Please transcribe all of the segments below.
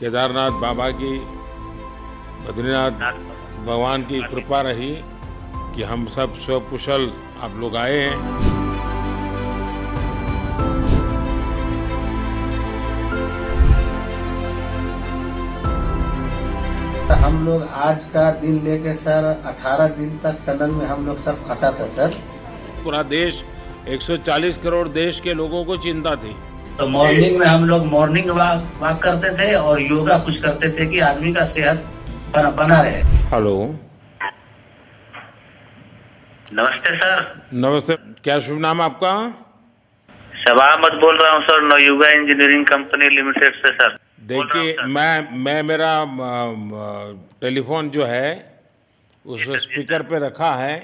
केदारनाथ बाबा की, बद्रीनाथ भगवान की कृपा रही कि हम सब स्वकुशल आप लोग आए हैं। हम लोग आज का दिन लेके सर 18 दिन तक टनल में हम लोग सब फंसा था सर। पूरा देश 140 करोड़ देश के लोगों को चिंता थी। तो मॉर्निंग में हम लोग मॉर्निंग वॉक करते थे और योगा कुछ करते थे कि आदमी का सेहत बना रहे। हेलो, नमस्ते सर। नमस्ते, क्या शुभ नाम आपका? शबा अहमद बोल रहा हूँ sir, Navayuga engineering company limited से सर। देखिए, मैं मेरा टेलीफोन जो है उस स्पीकर पे रखा है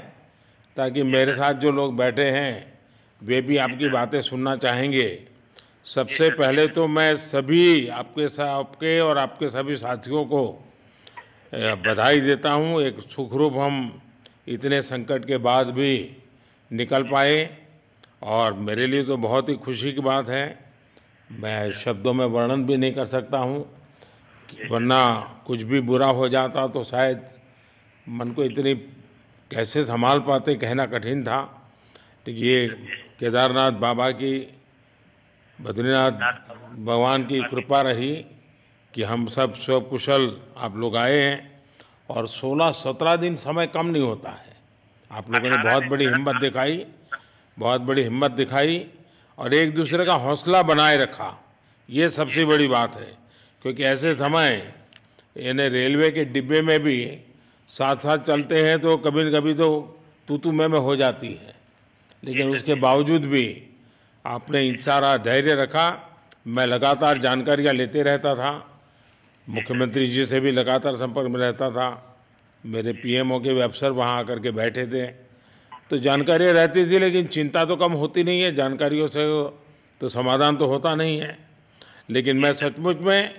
ताकि मेरे साथ जो लोग बैठे हैं वे भी आपकी बातें सुनना चाहेंगे। सबसे पहले तो मैं सभी आपके और आपके सभी साथियों को बधाई देता हूं। एक सुखरूप हम इतने संकट के बाद भी निकल पाए और मेरे लिए तो बहुत ही खुशी की बात है। मैं शब्दों में वर्णन भी नहीं कर सकता हूं, वरना कुछ भी बुरा हो जाता तो शायद मन को इतनी कैसे संभाल पाते कहना कठिन था। तो ये केदारनाथ बाबा की, बद्रीनाथ भगवान की कृपा रही कि हम सब स्वकुशल आप लोग आए हैं। और 16-17 दिन समय कम नहीं होता है। आप लोगों ने बहुत बड़ी हिम्मत दिखाई और एक दूसरे का हौसला बनाए रखा। ये सबसे बड़ी बात है, क्योंकि ऐसे समय यानी रेलवे के डिब्बे में भी साथ साथ चलते हैं तो कभी न कभी तो तू मैं हो जाती है, लेकिन उसके बावजूद भी आपने सारा धैर्य रखा। मैं लगातार जानकारियाँ लेते रहता था, मुख्यमंत्री जी से भी लगातार संपर्क में रहता था, मेरे पीएमओ के भी अफसर वहाँ आकर के बैठे थे, तो जानकारियाँ रहती थी, लेकिन चिंता तो कम होती नहीं है। जानकारियों से तो समाधान तो होता नहीं है। लेकिन मैं सचमुच में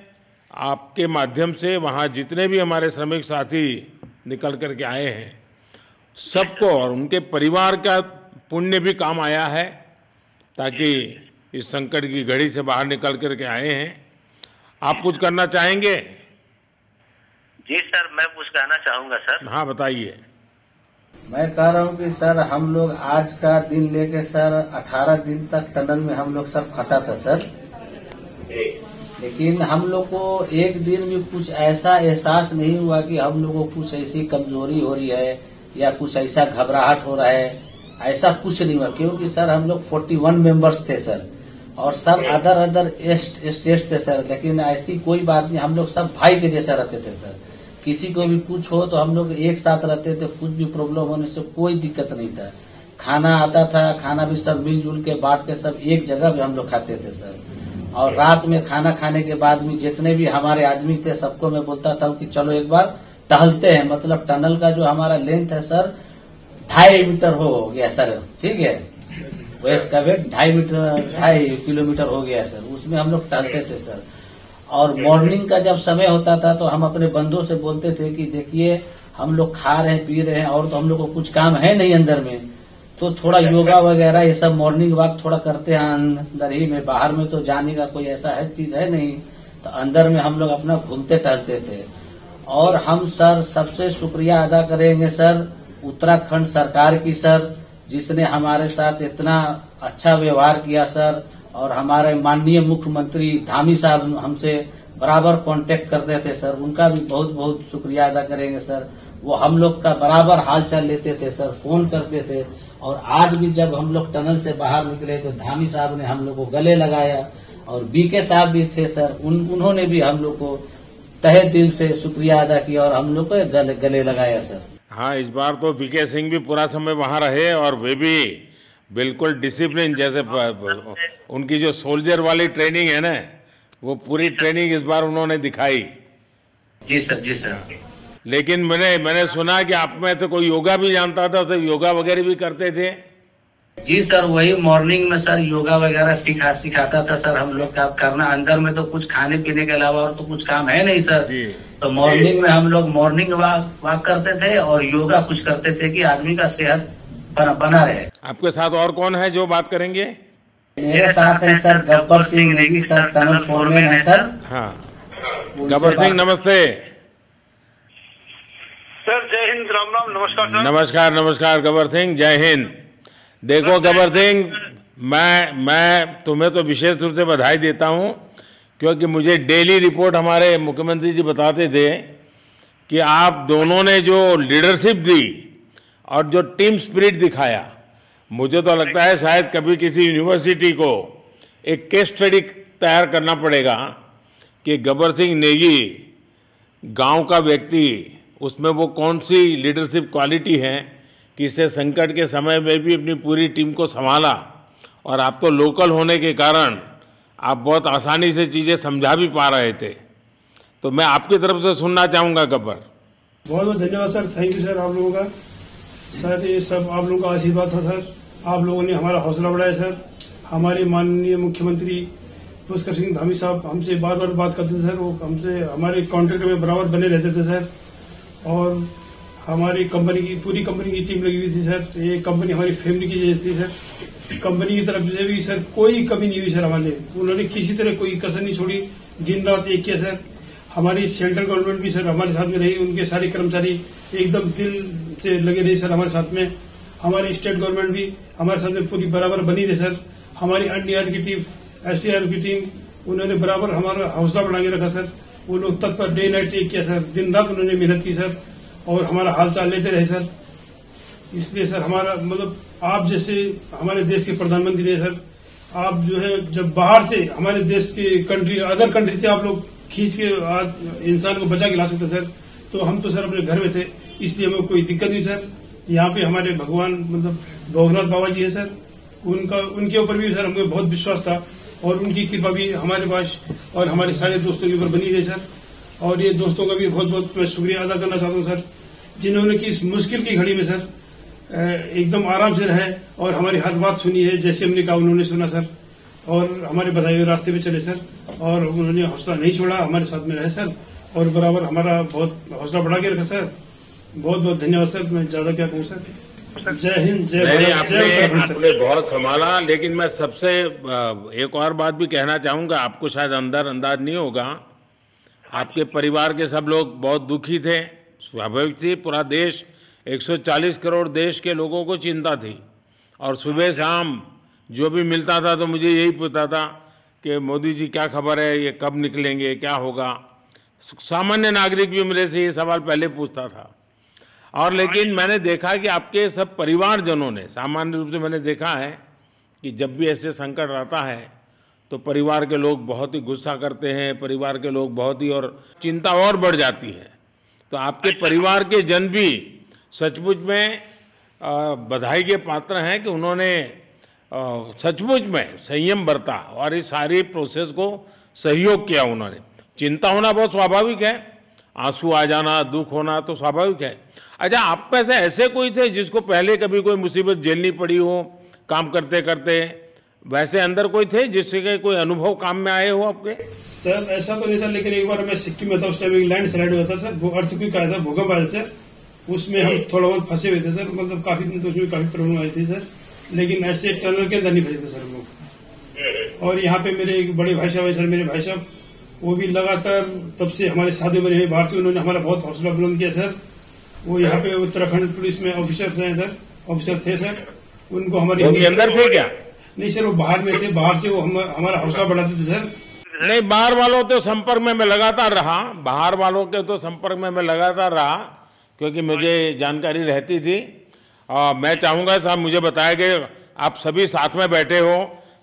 आपके माध्यम से वहाँ जितने भी हमारे श्रमिक साथी निकल कर के आए हैं सबको और उनके परिवार का पुण्य भी काम आया है, ताकि इस संकट की घड़ी से बाहर निकल कर के आए हैं। आप कुछ करना चाहेंगे? जी सर, मैं कुछ कहना चाहूँगा सर। हाँ, बताइए। मैं कह रहा हूँ कि सर हम लोग आज का दिन लेके सर 18 दिन तक टनल में हम लोग सब फंसा था सर। लेकिन हम लोग को एक दिन भी कुछ ऐसा एहसास नहीं हुआ कि हम लोगों को कुछ ऐसी कमजोरी हो रही है या कुछ ऐसा घबराहट हो रहा है। ऐसा कुछ नहीं हुआ, क्योंकि सर हम लोग 41 मेंबर्स थे सर, और सब अदर स्टेट से सर। लेकिन ऐसी कोई बात नहीं, हम लोग सब भाई के जैसा रहते थे सर। किसी को भी कुछ हो तो हम लोग एक साथ रहते थे, कुछ भी प्रॉब्लम होने से कोई दिक्कत नहीं था। खाना आता था, खाना भी सब मिलजुल के बांट के सब एक जगह भी हम लोग खाते थे सर। और रात में खाना खाने के बाद भी जितने भी हमारे आदमी थे सबको मैं बोलता था कि चलो एक बार टहलते हैं। मतलब टनल का जो हमारा लेंथ है सर 2.5 मीटर हो गया सर, ठीक है। वेस्ट का वेट 2.5 किलोमीटर हो गया सर। उसमें हम लोग टहलते थे सर। और मॉर्निंग का जब समय होता था तो हम अपने बंधुओं से बोलते थे कि देखिए हम लोग खा रहे हैं, पी रहे हैं, और तो हम लोग को कुछ काम है नहीं अंदर में, तो थोड़ा योगा वगैरह ये सब मॉर्निंग वॉक थोड़ा करते हैं अंदर ही में। बाहर में तो जाने का कोई ऐसा है चीज है नहीं, तो अंदर में हम लोग अपना घूमते टहलते थे। और हम सर सबसे शुक्रिया अदा करेंगे सर उत्तराखंड सरकार की सर, जिसने हमारे साथ इतना अच्छा व्यवहार किया सर। और हमारे माननीय मुख्यमंत्री धामी साहब हमसे बराबर कांटेक्ट करते थे सर, उनका भी बहुत बहुत शुक्रिया अदा करेंगे सर। वो हम लोग का बराबर हाल चाल लेते थे सर, फोन करते थे। और आज भी जब हम लोग टनल से बाहर निकले तो धामी साहब ने हम लोग को गले लगाया, और बीके साहब भी थे सर, उन्होंने भी हम लोग को तहे दिल से शुक्रिया अदा किया और हम लोग को गले लगाया सर। हाँ, इस बार तो बीके सिंह भी पूरा समय वहाँ रहे और वे भी बिल्कुल डिसिप्लिन, जैसे उनकी जो सोल्जर वाली ट्रेनिंग है ना, वो पूरी ट्रेनिंग इस बार उन्होंने दिखाई। जी सर, जी सर। लेकिन मैंने सुना कि आप में तो कोई योगा भी जानता था, तो योगा वगैरह भी करते थे? जी सर, वही मॉर्निंग में सर योगा वगैरह सिखाता था सर हम लोग का करना। अंदर में तो कुछ खाने पीने के अलावा और तो कुछ काम है नहीं सर जी। तो मॉर्निंग में हम लोग मॉर्निंग वॉक करते थे और योगा कुछ करते थे कि आदमी का सेहत बना रहे। आपके साथ और कौन है जो बात करेंगे? मेरे साथ है sir Gabbar Singh Negi sir, tunnel foreman है सर। हाँ, गब्बर सिंह नमस्ते। सर जय हिंद, राम राम, नमस्कार सर। नमस्कार नमस्कार गब्बर सिंह, जय हिंद। देखो गब्बर सिंह, मैं तुम्हें तो विशेष रूप से बधाई देता हूं, क्योंकि मुझे डेली रिपोर्ट हमारे मुख्यमंत्री जी बताते थे कि आप दोनों ने जो लीडरशिप दी और जो टीम स्पिरिट दिखाया, मुझे तो लगता है शायद कभी किसी यूनिवर्सिटी को एक केस स्टडी तैयार करना पड़ेगा कि गब्बर सिंह नेगी गांव का व्यक्ति, उसमें वो कौन सी लीडरशिप क्वालिटी है कि इससे संकट के समय में भी अपनी पूरी टीम को संभाला। और आप तो लोकल होने के कारण आप बहुत आसानी से चीज़ें समझा भी पा रहे थे। तो मैं आपकी तरफ से सुनना चाहूँगा गब्बर। बहुत बहुत धन्यवाद सर, थैंक यू सर आप लोगों का। सर ये सब आप लोगों का आशीर्वाद था सर, आप लोगों ने हमारा हौसला बढ़ाया सर। हमारे माननीय मुख्यमंत्री पुष्कर सिंह धामी साहब हमसे बार बार बात करते थे सर, वो हमसे हमारे कॉन्ट्रैक्ट में बराबर बने रहते थे सर। और हमारी कंपनी की पूरी कंपनी की टीम लगी हुई थी सर। ये कंपनी हमारी फैमिली की जैसी थी सर। कंपनी की तरफ से भी सर कोई कमी नहीं हुई सर हमारे, उन्होंने किसी तरह कोई कसर नहीं छोड़ी, दिन रात एक किया सर। हमारी सेंट्रल गवर्नमेंट भी सर हमारे साथ में रही, उनके सारे कर्मचारी एकदम दिल से लगे रहे सर हमारे साथ में। हमारी स्टेट गवर्नमेंट भी हमारे साथ में पूरी बराबर बनी रही सर। हमारी एनडीआर की टीम, एसडीआर की टीम, उन्होंने बराबर हमारा हौसला बढ़ा के रखा सर। वो लोग तत्पर डे नाइट एक किया सर, दिन रात उन्होंने मेहनत की सर और हमारा हाल चाल लेते रहे सर। इसलिए सर हमारा मतलब आप जैसे हमारे देश के प्रधानमंत्री है सर, आप जो है जब बाहर से हमारे देश के कंट्री अदर कंट्री से आप लोग खींच के इंसान को बचा के ला सकते सर, तो हम तो सर अपने घर में थे, इसलिए हमें कोई दिक्कत नहीं सर। यहाँ पे हमारे भगवान मतलब भोगनाथ बाबा जी है सर, उनके ऊपर भी सर हमें बहुत विश्वास था और उनकी कृपा भी हमारे पास और हमारे सारे दोस्तों के ऊपर बनी रही सर। और ये दोस्तों का भी बहुत बहुत मैं शुक्रिया अदा करना चाहता हूँ सर, जिन्होंने कि इस मुश्किल की घड़ी में सर एकदम आराम से रहे और हमारी हर बात सुनी है, जैसे हमने कहा उन्होंने सुना सर और हमारे बताए हुए रास्ते पे चले सर। और उन्होंने हौसला नहीं छोड़ा, हमारे साथ में रहे सर और बराबर हमारा बहुत हौसला बढ़ा के रखा सर। बहुत बहुत धन्यवाद सर, मैं ज्यादा क्या कहूँ सर। जय हिंद, जय भारत, जय उत्तराखंड। आपने बहुत संभाला, लेकिन मैं सबसे एक और बात भी कहना चाहूँगा, आपको शायद अंदाज नहीं होगा, आपके परिवार के सब लोग बहुत दुखी थे, स्वाभाविक थी। पूरा देश 140 करोड़ देश के लोगों को चिंता थी और सुबह शाम जो भी मिलता था तो मुझे यही पूछता था कि मोदी जी क्या खबर है, ये कब निकलेंगे, क्या होगा। सामान्य नागरिक भी मेरे से ये सवाल पहले पूछता था। और लेकिन मैंने देखा कि आपके सब परिवारजनों ने, सामान्य रूप से मैंने देखा है कि जब भी ऐसे संकट आता है तो परिवार के लोग बहुत ही गुस्सा करते हैं, परिवार के लोग बहुत ही और चिंता और बढ़ जाती है। तो आपके परिवार के जन भी सचमुच में बधाई के पात्र हैं कि उन्होंने सचमुच में संयम बरता और इस सारी प्रोसेस को सहयोग किया उन्होंने। चिंता होना बहुत स्वाभाविक है, आंसू आ जाना, दुख होना तो स्वाभाविक है। अच्छा, आप में से ऐसे कोई थे जिसको पहले कभी कोई मुसीबत झेलनी पड़ी हो काम करते करते? वैसे अंदर कोई थे जिससे कोई अनुभव काम में आए हो आपके? सर ऐसा तो नहीं था, लेकिन एक बार मैं सिक्किम में था, उस टाइम एक लैंड स्लाइड हुआ था सर, वो अर्थक्वेक आया था, भूकंप आया सर, उसमें हम थोड़ा बहुत फंसे हुए थे सर, मतलब काफी दिन तो उसमें काफी प्रॉब्लम आई थी सर, लेकिन ऐसे टनल के अंदर नहीं फंसे थे सर हम लोग। और यहाँ पे मेरे एक बड़े भाई साहब है सर, मेरे भाई साहब वो भी लगातार तब से हमारे साथ बने हुए बाहर से, उन्होंने हमारा बहुत हौसला बुलंद किया सर। वो यहाँ पे उत्तराखंड पुलिस में ऑफिसर्स हैं सर, ऑफिसर थे सर, उनको हमारे अंदर थे क्या? नहीं सर, वो बाहर में थे, बाहर से वो हमारा हौसला बढ़ाते थे सर। नहीं, बाहर वालों के संपर्क में मैं लगातार रहा, बाहर वालों के तो संपर्क में मैं लगातार रहा क्योंकि मुझे जानकारी रहती थी। और मैं चाहूँगा साहब, मुझे बताया कि आप सभी साथ में बैठे हो,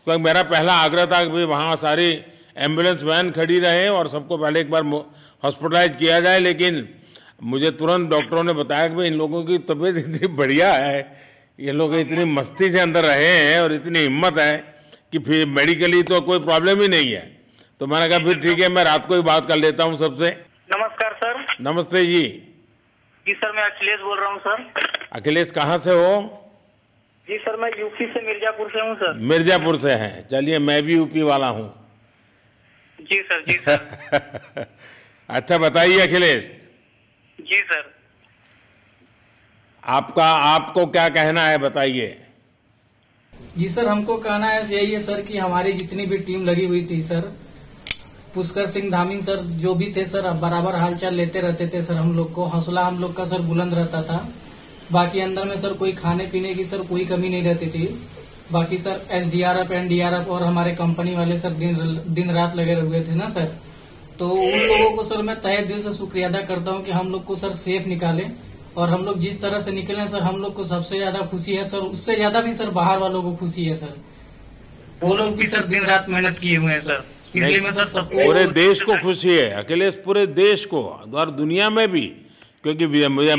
क्योंकि मेरा पहला आग्रह था कि वहाँ सारी एम्बुलेंस वैन खड़ी रहे और सबको पहले एक बार हॉस्पिटलाइज किया जाए। लेकिन मुझे तुरंत डॉक्टरों ने बताया कि भाई इन लोगों की तबीयत इतनी बढ़िया है, ये लोग इतनी मस्ती से अंदर रहे हैं और इतनी हिम्मत है कि फिर मेडिकली तो कोई प्रॉब्लम ही नहीं है। तो मैंने कहा फिर ठीक है, मैं रात को ही बात कर लेता हूँ सबसे। नमस्कार सर। नमस्ते जी। जी सर, मैं अखिलेश बोल रहा हूँ सर। अखिलेश कहाँ से हो? जी सर, मैं यूपी से मिर्जापुर से हूँ सर। मिर्जापुर से हैं? चलिए, मैं भी यूपी वाला हूँ। जी सर, जी सर। अच्छा बताइए अखिलेश। जी सर। आपको क्या कहना है, बताइए। जी सर, हमको कहना है यही है सर कि हमारी जितनी भी टीम लगी हुई थी सर, पुष्कर सिंह धामी सर जो भी थे सर बराबर हालचाल लेते रहते थे सर, हम लोग को हौसला हम लोग का सर बुलंद रहता था। बाकी अंदर में सर कोई खाने पीने की सर कोई कमी नहीं रहती थी। बाकी सर SDRF NDRF और हमारे कंपनी वाले सर दिन रात लगे हुए थे ना सर, तो उन लोगों को सर मैं तहे दिल से शुक्रिया अदा करता हूं कि हम लोग को सर सेफ निकाले। और हम लोग जिस तरह से निकले सर हम लोग को सबसे ज्यादा खुशी है सर, उससे ज्यादा भी सर बाहर वालों को खुशी है सर। वो लोग भी सर दिन रात मेहनत किए हुए हैं सर, इसलिए मैं सर सबको पूरे देश को खुशी है, अकेले पूरे देश को और दुनिया में भी, क्योंकि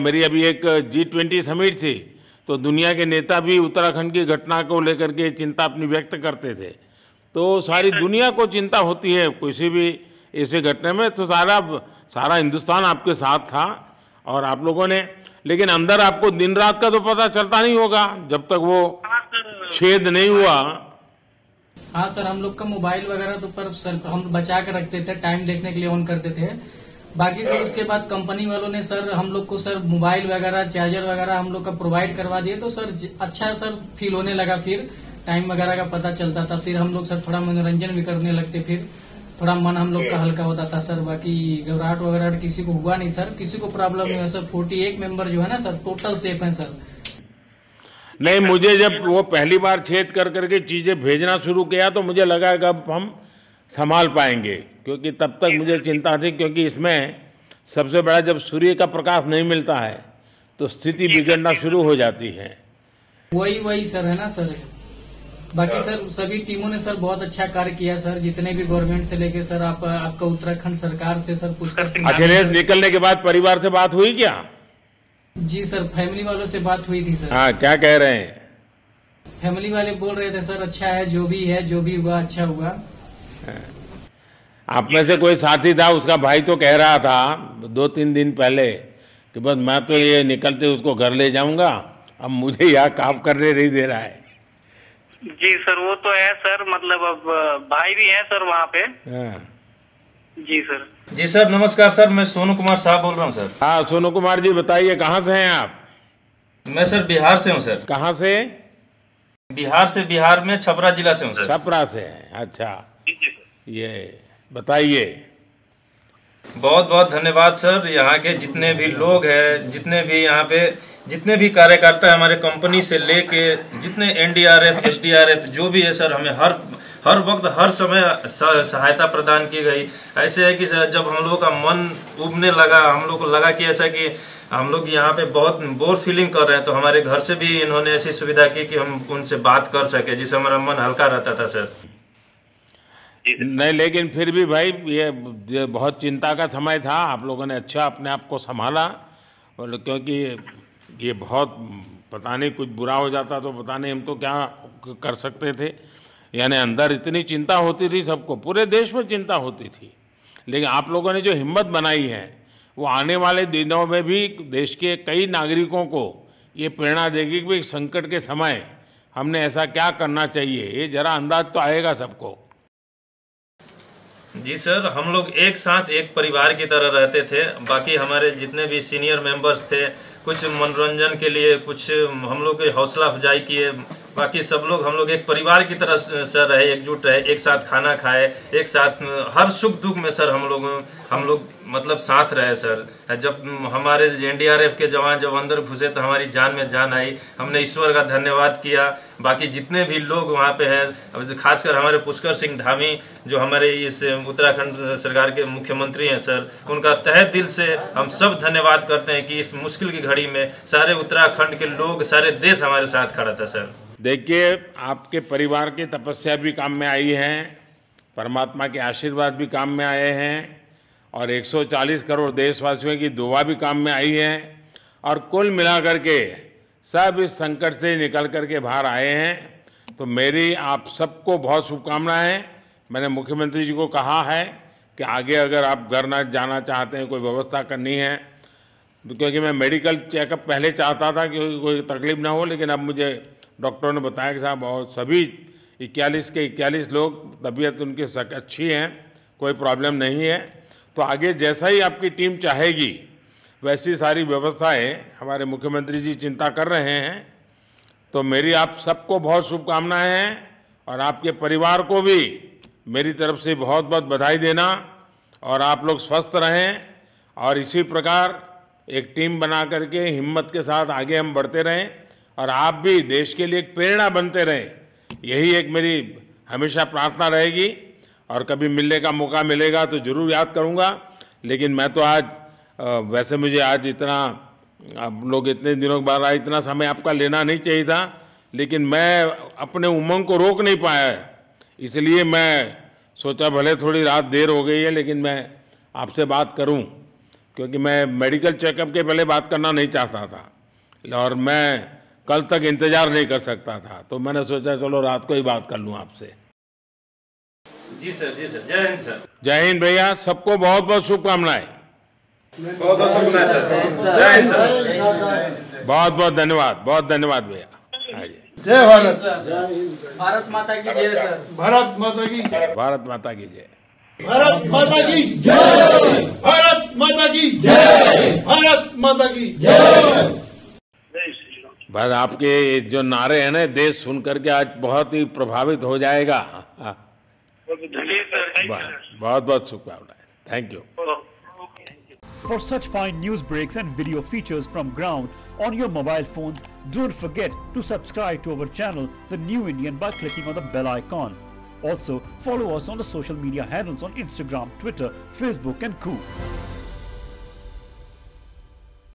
मेरी अभी एक G20 समिट थी तो दुनिया के नेता भी उत्तराखंड की घटना को लेकर के चिंता अपनी व्यक्त करते थे। तो सारी दुनिया को चिंता होती है किसी भी ऐसे घटने में, तो सारा हिंदुस्तान आपके साथ था और आप लोगों ने, लेकिन अंदर आपको दिन रात का तो पता चलता नहीं होगा जब तक वो छेद नहीं हुआ। हाँ सर, हम लोग का मोबाइल वगैरह तो पर सर हम बचा कर रखते थे, टाइम देखने के लिए ऑन करते थे। बाकी सर उसके बाद कंपनी वालों ने सर हम लोग को सर मोबाइल वगैरह चार्जर वगैरह हम लोग का प्रोवाइड करवा दिए, तो सर अच्छा सर फील होने लगा, फिर टाइम वगैरह का पता चलता था, फिर हम लोग सर थोड़ा मनोरंजन भी करने लगते, फिर थोड़ा मन हम लोग का हल्का होता था सर। बाकी घबराहट वगैरह किसी को हुआ नहीं सर, किसी को प्रॉब्लम नहीं है सर। 48 मेंबर जो है ना सर टोटल सेफ हैं सर। नहीं, मुझे जब वो पहली बार छेद कर करके चीजें भेजना शुरू किया तो मुझे लगा कि अब हम संभाल पाएंगे, क्योंकि तब तक मुझे चिंता थी, क्योंकि इसमें सबसे बड़ा जब सूर्य का प्रकाश नहीं मिलता है तो स्थिति बिगड़ना शुरू हो जाती है। वही सर है ना सर। बाकी सर सभी टीमों ने सर बहुत अच्छा कार्य किया सर, जितने भी गवर्नमेंट से लेके सर आपका उत्तराखंड सरकार से सर पुष्कर सिंह। अखिलेश निकलने के बाद परिवार से बात हुई क्या? जी सर, फैमिली वालों से बात हुई थी सर। हाँ, क्या कह रहे हैं? फैमिली वाले बोल रहे थे सर अच्छा है, जो भी है जो भी हुआ अच्छा हुआ। आप में से कोई साथी था, उसका भाई तो कह रहा था 2-3 दिन पहले कि बस मैं तो ये निकलते उसको घर ले जाऊंगा, अब मुझे यहाँ काम करने नहीं दे रहा है। जी सर, वो तो है सर, मतलब अब भाई भी है सर वहाँ पे। जी सर। जी सर, नमस्कार सर, मैं सोनू कुमार साहब बोल रहा हूँ सर। हाँ सोनू कुमार जी, बताइए कहाँ से हैं आप? मैं सर बिहार से हूँ सर। कहाँ से? बिहार में छपरा जिला से हूँ सर। छपरा से हैं, अच्छा। ये बताइए। बहुत बहुत धन्यवाद सर। यहाँ के जितने भी लोग हैं, जितने भी यहाँ पे जितने भी कार्यकर्ता है हमारे कंपनी से लेके जितने NDRF SDRF जो भी है सर, हमें हर वक्त हर समय सहायता प्रदान की गई। ऐसे है कि सर जब हम लोगों का मन उबने लगा, हम लोग को लगा कि ऐसा कि हम लोग यहाँ पे बहुत बोर फीलिंग कर रहे हैं, तो हमारे घर से भी इन्होंने ऐसी सुविधा की कि हम उनसे बात कर सके, जिससे हमारा मन हल्का रहता था सर। नहीं, लेकिन फिर भी भाई ये बहुत चिंता का समय था, आप लोगों ने अच्छा अपने आप को संभाला, और क्योंकि ये बहुत पता नहीं कुछ बुरा हो जाता तो पता नहीं हम तो क्या कर सकते थे। यानी अंदर इतनी चिंता होती थी, सबको पूरे देश में चिंता होती थी, लेकिन आप लोगों ने जो हिम्मत बनाई है वो आने वाले दिनों में भी देश के कई नागरिकों को ये प्रेरणा देगी कि संकट के समय हमने ऐसा क्या करना चाहिए, ये जरा अंदाज तो आएगा सबको। जी सर, हम लोग एक साथ एक परिवार की तरह रहते थे। बाकी हमारे जितने भी सीनियर मेंबर्स थे, कुछ मनोरंजन के लिए, कुछ हम लोग के हौसला अफजाई किए, बाकी सब लोग हम लोग एक परिवार की तरह सर रहे, एकजुट रहे, एक साथ खाना खाए, एक साथ हर सुख दुख में सर हम लोग मतलब साथ रहे सर। जब हमारे NDRF के जवान जब अंदर घुसे तो हमारी जान में जान आई, हमने ईश्वर का धन्यवाद किया। बाकी जितने भी लोग वहाँ पे हैं, खासकर हमारे पुष्कर सिंह धामी जो हमारे इस उत्तराखंड सरकार के मुख्यमंत्री हैं सर, उनका तहे दिल से हम सब धन्यवाद करते हैं कि इस मुश्किल की घड़ी में सारे उत्तराखंड के लोग, सारे देश हमारे साथ खड़ा था सर। देखिए, आपके परिवार की तपस्या भी काम में आई है, परमात्मा के आशीर्वाद भी काम में आए हैं, और 140 करोड़ देशवासियों की दुआ भी काम में आई है, और कुल मिलाकर के सब इस संकट से निकल करके बाहर आए हैं। तो मेरी आप सबको बहुत शुभकामनाएं। मैंने मुख्यमंत्री जी को कहा है कि आगे अगर आप घर न जाना चाहते हैं, कोई व्यवस्था करनी है, क्योंकि मैं मेडिकल चेकअप पहले चाहता था कि कोई तकलीफ ना हो, लेकिन अब मुझे डॉक्टरों ने बताया कि साहब और सभी 41 के 41 लोग तबीयत उनकी अच्छी है, कोई प्रॉब्लम नहीं है। तो आगे जैसा ही आपकी टीम चाहेगी वैसी सारी व्यवस्थाएं हमारे मुख्यमंत्री जी चिंता कर रहे हैं। तो मेरी आप सबको बहुत शुभकामनाएं हैं, और आपके परिवार को भी मेरी तरफ से बहुत बहुत बधाई देना और आप लोग स्वस्थ रहें और इसी प्रकार एक टीम बना करके हिम्मत के साथ आगे हम बढ़ते रहें और आप भी देश के लिए एक प्रेरणा बनते रहें, यही एक मेरी हमेशा प्रार्थना रहेगी। और कभी मिलने का मौका मिलेगा तो ज़रूर याद करूँगा। लेकिन मैं तो आज वैसे मुझे आज इतना, आप लोग इतने दिनों के बाद आए, इतना समय आपका लेना नहीं चाहिए था, लेकिन मैं अपने उमंग को रोक नहीं पाया, इसलिए मैं सोचा भले थोड़ी रात देर हो गई है लेकिन मैं आपसे बात करूं, क्योंकि मैं मेडिकल चेकअप के पहले बात करना नहीं चाहता था और मैं कल तक इंतजार नहीं कर सकता था, तो मैंने सोचा चलो रात को ही बात कर लूं आपसे। जी सर, जी सर, जय हिंद सर। जय हिंद भैया, सबको बहुत बहुत शुभकामनाएं। बहुत बहुत शुभकामनाएं सर। जय हिंद सर। बहुत बहुत धन्यवाद, बहुत धन्यवाद भैया। जय भारत। भारत माता की जय सर। भारत माता की जय। भारत माता की जय। भारत माता की जय। भारत माता की जय। भारत माता की जय। बस आपके जो नारे हैं ना, देश सुन करके आज बहुत ही प्रभावित हो जाएगा। बहुत बहुत शुभकामनाएं। Thank you. For such fine news breaks and video features from ground on your mobile phones, don't forget to subscribe to our channel, The New Indian, by clicking on the bell icon. Also, follow us on the social media handles on Instagram, Twitter, Facebook and Coup.